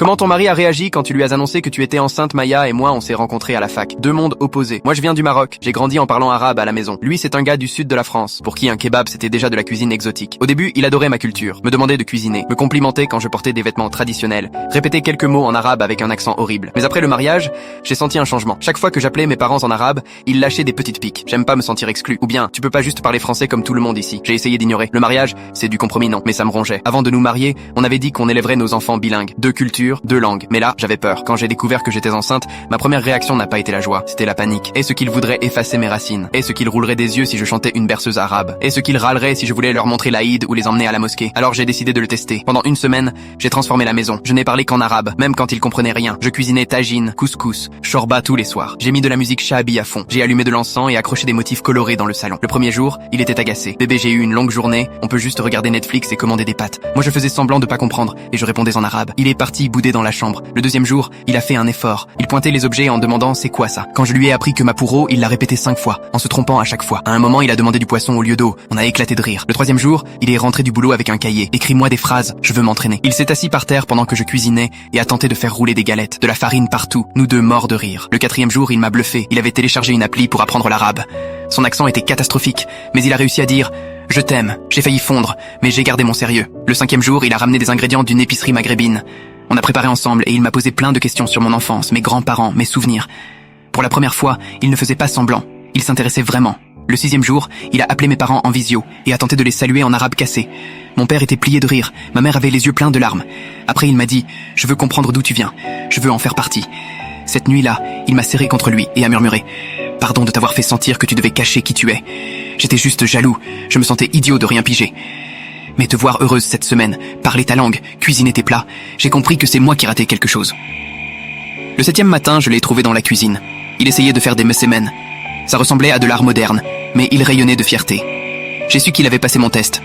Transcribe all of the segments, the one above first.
Comment ton mari a réagi quand tu lui as annoncé que tu étais enceinte? Maya et moi, on s'est rencontrés à la fac. Deux mondes opposés. Moi, je viens du Maroc. J'ai grandi en parlant arabe à la maison. Lui, c'est un gars du sud de la France, pour qui un kebab, c'était déjà de la cuisine exotique. Au début, il adorait ma culture, me demandait de cuisiner, me complimentait quand je portais des vêtements traditionnels, répétait quelques mots en arabe avec un accent horrible. Mais après le mariage, j'ai senti un changement. Chaque fois que j'appelais mes parents en arabe, ils lâchaient des petites piques. J'aime pas me sentir exclu. Ou bien, tu peux pas juste parler français comme tout le monde ici. J'ai essayé d'ignorer. Le mariage, c'est du compromis, non, mais ça me rongeait. Avant de nous marier, on avait dit qu'on élèverait nos enfants bilingues. Deux cultures, deux langues. Mais là, j'avais peur. Quand j'ai découvert que j'étais enceinte, ma première réaction n'a pas été la joie, c'était la panique. Est-ce qu'ils voudraient effacer mes racines? Est-ce qu'ils rouleraient des yeux si je chantais une berceuse arabe? Est-ce qu'ils râleraient si je voulais leur montrer l'Aïd ou les emmener à la mosquée? Alors j'ai décidé de le tester. Pendant une semaine, j'ai transformé la maison. Je n'ai parlé qu'en arabe, même quand ils comprenaient rien. Je cuisinais tagine, couscous, shorba tous les soirs. J'ai mis de la musique shahabi à fond. J'ai allumé de l'encens et accroché des motifs colorés dans le salon. Le premier jour, il était agacé. Bébé, j'ai eu une longue journée, on peut juste regarder Netflix et commander des pâtes. Moi je faisais semblant de pas comprendre et je répondais en arabe. Il est parti bouder dans la chambre. Le deuxième jour, il a fait un effort. Il pointait les objets en demandant c'est quoi ça. Quand je lui ai appris que ma pour il l'a répété 5 fois, en se trompant à chaque fois. À un moment, il a demandé du poisson au lieu d'eau. On a éclaté de rire. Le troisième jour, il est rentré du boulot avec un cahier. Écris-moi des phrases, je veux m'entraîner. Il s'est assis par terre pendant que je cuisinais et a tenté de faire rouler des galettes, de la farine partout. Nous deux morts de rire. Le quatrième jour, il m'a bluffé. Il avait téléchargé une appli pour apprendre l'arabe. Son accent était catastrophique, mais il a réussi à dire « Je t'aime ». J'ai failli fondre, mais j'ai gardé mon sérieux. Le cinquième jour, il a ramené des ingrédients d'une épicerie maghrébine. On a préparé ensemble et il m'a posé plein de questions sur mon enfance, mes grands-parents, mes souvenirs. Pour la première fois, il ne faisait pas semblant. Il s'intéressait vraiment. Le sixième jour, il a appelé mes parents en visio et a tenté de les saluer en arabe cassé. Mon père était plié de rire. Ma mère avait les yeux pleins de larmes. Après, il m'a dit « Je veux comprendre d'où tu viens. Je veux en faire partie ». Cette nuit-là, il m'a serré contre lui et a murmuré « Pardon de t'avoir fait sentir que tu devais cacher qui tu es. J'étais juste jaloux. Je me sentais idiot de rien piger. Mais te voir heureuse cette semaine, parler ta langue, cuisiner tes plats, j'ai compris que c'est moi qui ratais quelque chose. » Le septième matin, je l'ai trouvé dans la cuisine. Il essayait de faire des messémènes. Ça ressemblait à de l'art moderne, mais il rayonnait de fierté. J'ai su qu'il avait passé mon test.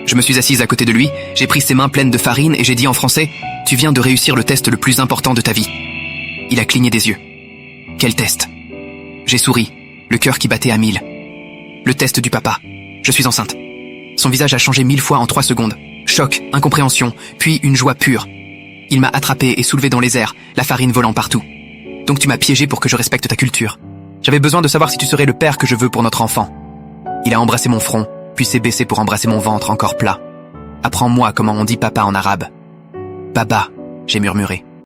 Je me suis assise à côté de lui, j'ai pris ses mains pleines de farine et j'ai dit en français « Tu viens de réussir le test le plus important de ta vie. » Il a cligné des yeux. « Quel test ?» J'ai souri, le cœur qui battait à 1000. « Le test du papa. Je suis enceinte. » Son visage a changé 1000 fois en 3 secondes. Choc, incompréhension, puis une joie pure. Il m'a attrapé et soulevé dans les airs, la farine volant partout. « Donc tu m'as piégé pour que je respecte ta culture. J'avais besoin de savoir si tu serais le père que je veux pour notre enfant. » Il a embrassé mon front, puis s'est baissé pour embrasser mon ventre encore plat. « Apprends-moi comment on dit papa en arabe. »« Baba », j'ai murmuré.